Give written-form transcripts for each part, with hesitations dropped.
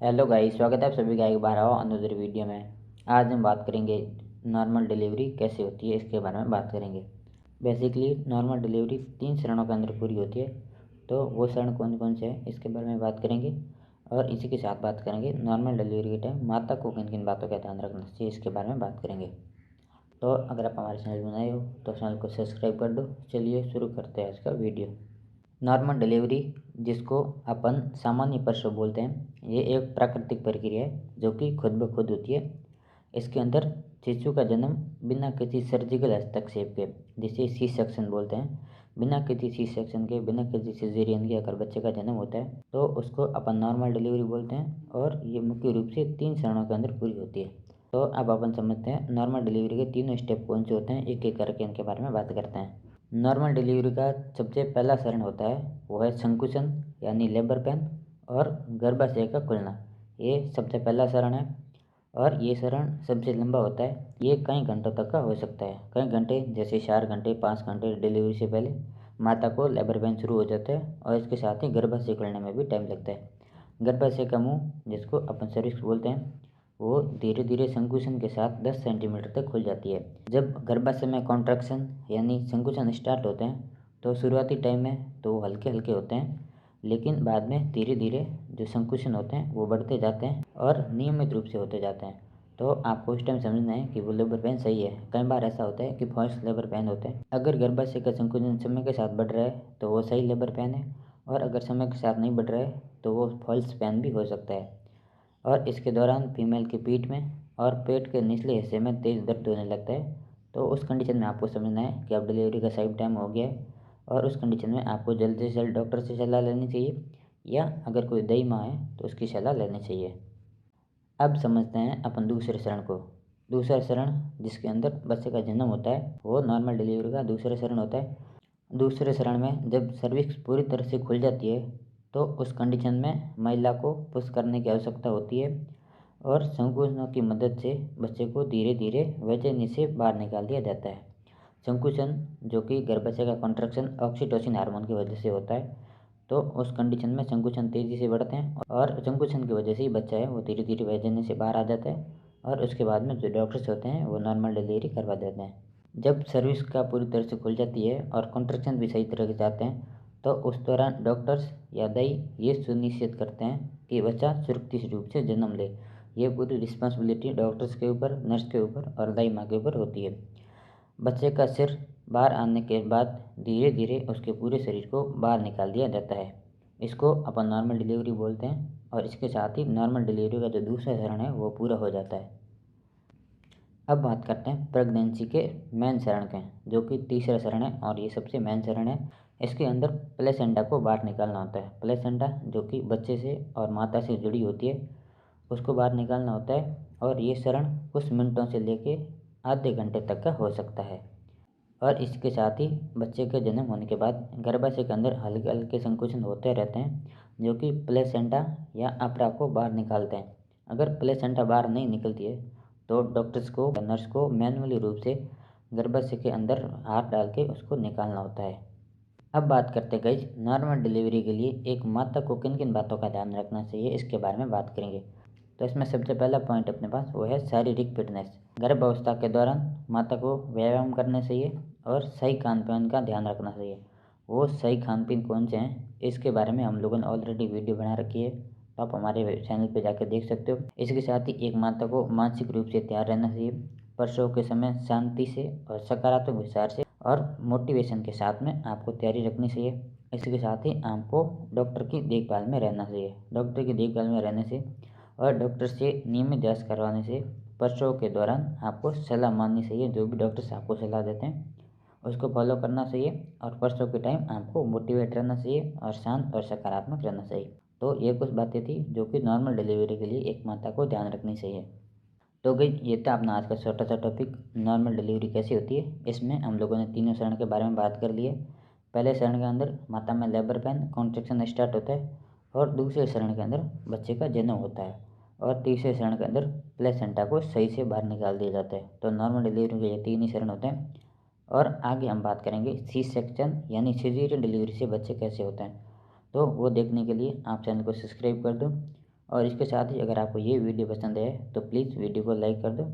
Hello guys, स्वागत है आप सभी का एक बार और अनदर वीडियो में। आज हम बात करेंगे नॉर्मल डिलीवरी कैसे होती है, इसके बारे में बात करेंगे। बेसिकली नॉर्मल डिलीवरी 3 चरणों के अंदर पूरी होती है। तो वो चरण कौन कौन से हैं इसके बारे में बात करेंगे। और इसी के साथ बात करेंगे नॉर्मल डिलीवरी के टाइम माता को किन किन बातों का ध्यान रखना चाहिए, इसके बारे में बात करेंगे। तो अगर आप हमारे चैनल में नए हो तो चैनल को सब्सक्राइब कर दो। चलिए शुरू करते हैं आज का वीडियो। नॉर्मल डिलीवरी, जिसको अपन सामान्य प्रसव बोलते हैं, ये एक प्राकृतिक प्रक्रिया है जो कि खुद ब खुद होती है। इसके अंदर शिशु का जन्म बिना किसी सर्जिकल हस्तक्षेप के, जिसे सी सेक्शन बोलते हैं, बिना किसी सी सेक्शन के, बिना किसी सिजेरियन के अगर बच्चे का जन्म होता है तो उसको अपन नॉर्मल डिलीवरी बोलते हैं। और ये मुख्य रूप से 3 चरणों के अंदर पूरी होती है। तो अब अपन समझते हैं नॉर्मल डिलीवरी के तीनों स्टेप कौन से होते हैं, एक एक करके इनके बारे में बात करते हैं। नॉर्मल डिलीवरी का सबसे पहला चरण होता है वो है संकुचन यानी लेबर पेन और गर्भाशय का खुलना। ये सबसे पहला चरण है और ये चरण सबसे लंबा होता है। ये कई घंटों तक का हो सकता है, कई घंटे जैसे 4 घंटे 5 घंटे डिलीवरी से पहले माता को लेबर पेन शुरू हो जाता है और इसके साथ ही गर्भाशय खुलने में भी टाइम लगता है। गर्भाशय का मुंह, जिसको अपन सर्विक्स बोलते हैं, वो धीरे धीरे संकुचन के साथ 10 सेंटीमीटर तक खुल जाती है। जब गर्भाशय में कॉन्ट्रैक्शन यानी संकुचन स्टार्ट होते हैं तो शुरुआती टाइम में तो वो हल्के हल्के होते हैं, लेकिन बाद में धीरे धीरे जो संकुचन होते हैं वो बढ़ते जाते हैं और नियमित रूप से होते जाते हैं। तो आपको इस टाइम समझना है कि वो लेबर पेन सही है। कई बार ऐसा होता है कि फॉल्स लेबर पेन होते हैं। अगर गर्भाशय का संकुचन समय के साथ बढ़ रहा है तो वो सही लेबर पेन है, और अगर समय के साथ नहीं बढ़ रहा है तो वो फॉल्स पेन भी हो सकता है। और इसके दौरान फीमेल की पीठ में और पेट के निचले हिस्से में तेज़ दर्द होने लगता है। तो उस कंडीशन में आपको समझना है कि अब डिलीवरी का सही टाइम हो गया है, और उस कंडीशन में आपको जल्द से जल्द डॉक्टर से सलाह लेनी चाहिए, या अगर कोई दई माँ है तो उसकी सलाह लेनी चाहिए। अब समझते हैं अपन दूसरे चरण को। दूसरा चरण जिसके अंदर बच्चे का जन्म होता है वो नॉर्मल डिलीवरी का दूसरा चरण होता है। दूसरे चरण में जब सर्विक्स पूरी तरह से खुल जाती है तो उस कंडीशन में महिला को पुश करने की आवश्यकता होती है, और संकुचनों की मदद से बच्चे को धीरे धीरे वजनी से बाहर निकाल दिया जाता है। संकुचन, जो कि गर्भाशय का कॉन्ट्रैक्शन ऑक्सीटोसिन हार्मोन की वजह से होता है, तो उस कंडीशन में संकुचन तेज़ी से बढ़ते हैं और संकुचन की वजह से ही बच्चा है वो धीरे धीरे वजनी से बाहर आ जाता है, और उसके बाद में जो डॉक्टर्स होते हैं वो नॉर्मल डिलीवरी करवा देते हैं। जब सर्विस का पूरी तरह से खुल जाती है और कॉन्ट्रैक्शन भी सही तरह से आते हैं तो उस दौरान डॉक्टर्स या दाई ये सुनिश्चित करते हैं कि बच्चा सुरक्षित रूप से जन्म ले। ये पूरी रिस्पॉन्सिबिलिटी डॉक्टर्स के ऊपर, नर्स के ऊपर और दाई माँ के ऊपर होती है। बच्चे का सिर बाहर आने के बाद धीरे धीरे उसके पूरे शरीर को बाहर निकाल दिया जाता है। इसको अपन नॉर्मल डिलीवरी बोलते हैं, और इसके साथ ही नॉर्मल डिलीवरी का जो दूसरा चरण है वो पूरा हो जाता है। अब बात करते हैं प्रेगनेंसी के मेन चरण के, जो कि तीसरा चरण है और ये सबसे मेन चरण है। इसके अंदर प्लेसेंटा को बाहर निकालना होता है। प्लेसेंटा, जो कि बच्चे से और माता से जुड़ी होती है, उसको बाहर निकालना होता है, और ये चरण कुछ मिनटों से लेके आधे घंटे तक का हो सकता है। और इसके साथ ही बच्चे के जन्म होने के बाद गर्भाशय के अंदर हल्के हल्के संकुचन होते रहते हैं, जो कि प्लेसेंटा या अपरा को बाहर निकालते हैं। अगर प्लेसेंटा बाहर नहीं निकलती है तो डॉक्टर्स को, नर्स को मैन्युअली रूप से गर्भाशय के अंदर हाथ डाल के उसको निकालना होता है। अब बात करते हैं गाइस, नॉर्मल डिलीवरी के लिए एक माता को किन किन बातों का ध्यान रखना चाहिए, इसके बारे में बात करेंगे। तो इसमें सबसे पहला पॉइंट अपने पास वो है शारीरिक फिटनेस। गर्भावस्था के दौरान माता को व्यायाम करना चाहिए और सही खान पान का ध्यान रखना चाहिए। वो सही खान पीन कौन से हैं इसके बारे में हम लोगों ने ऑलरेडी वीडियो बना रखी है, तो आप हमारे चैनल पर जाकर देख सकते हो। इसके साथ ही एक माता को मानसिक रूप से तैयार रहना चाहिए। प्रसव के समय शांति से और सकारात्मक विचार से और मोटिवेशन के साथ में आपको तैयारी रखनी चाहिए। इसके साथ ही आपको डॉक्टर की देखभाल में रहना चाहिए। डॉक्टर की देखभाल में रहने से और डॉक्टर से नियमित जांच करवाने से प्रसव के दौरान आपको सलाह माननी चाहिए। जो भी डॉक्टर्स आपको सलाह देते हैं उसको फॉलो करना चाहिए, और प्रसव के टाइम आपको मोटिवेट रहना चाहिए और शांत और सकारात्मक रहना चाहिए। तो ये कुछ बातें थी जो कि नॉर्मल डिलीवरी के लिए एक माता को ध्यान रखनी चाहिए। तो गई ये था अपना आज का छोटा सा टॉपिक, नॉर्मल डिलीवरी कैसी होती है। इसमें हम लोगों ने तीनों चरण के बारे में बात कर ली है। पहले चरण के अंदर माता में लेबर पेन कॉन्ट्रैक्शन स्टार्ट होता है, और दूसरे चरण के अंदर बच्चे का जन्म होता है, और तीसरे चरण के अंदर प्लेसेंटा को सही से बाहर निकाल दिया जाता है। तो नॉर्मल डिलीवरी के ये 3 ही चरण होते हैं। और आगे हम बात करेंगे सी सेक्शन यानी सीजेरियन डिलीवरी से बच्चे कैसे होते हैं। तो वो देखने के लिए आप चैनल को सब्सक्राइब कर दो और इसके साथ ही अगर आपको ये वीडियो पसंद है तो प्लीज़ वीडियो को लाइक कर दो।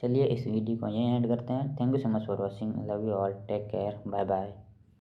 चलिए इस वीडियो को यहीं एंड करते हैं। Thank you so much for watching. Love you all, take care, bye bye.